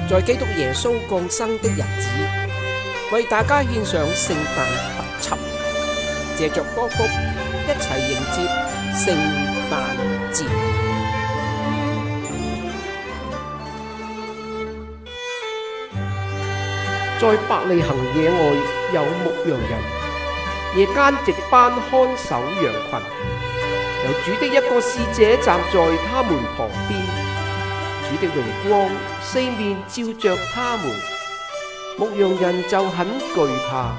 在基督耶穌降生的日子，為大家獻上聖誕特輯，借着歌曲一齊迎接聖誕節。在伯利恆野外有牧羊人，夜間值班看守羊群，有主的一個使者站在他們旁邊，主的榮光四面照着他們，牧羊人就很懼怕。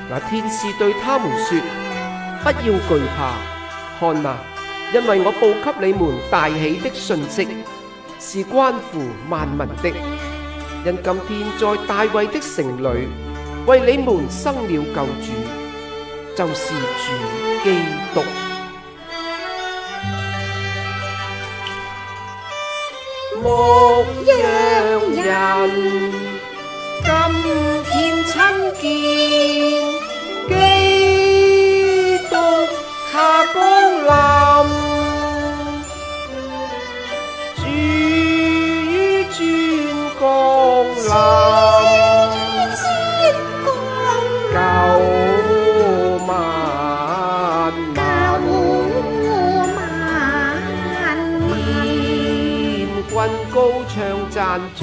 那天使對他們說：不要懼怕，看哪，因為我報給你們大喜的訊息，是關乎萬民的。因今天在大衛的城裏，為你們生了救主，就是主基督。牧羊人，今天親見基督他降臨，主於尊降臨，救萬民，天軍高唱讚頌，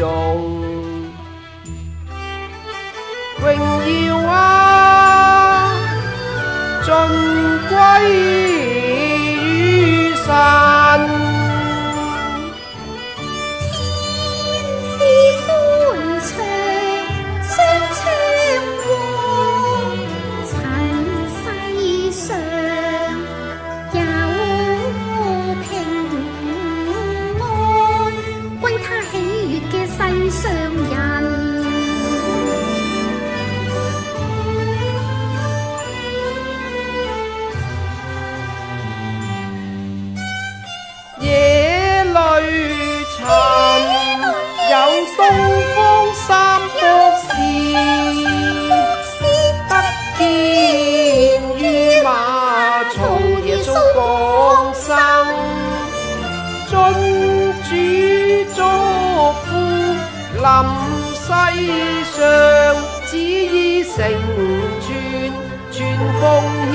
榮耀啊，盡歸於神。夜裏曾有東方三博士，得見於馬槽耶穌降生，遵主囑咐臨世上，旨意成全全奉獻。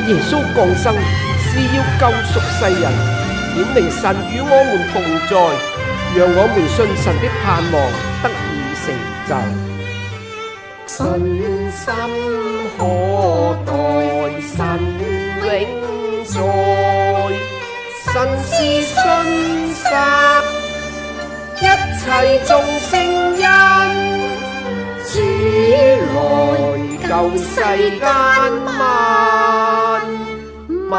耶穌降生是要救贖世人，顯明神與我們同在，讓我們信神的盼望得以成就。信心可待神永在，神是信實，一切眾聖因，主來救世間萬民。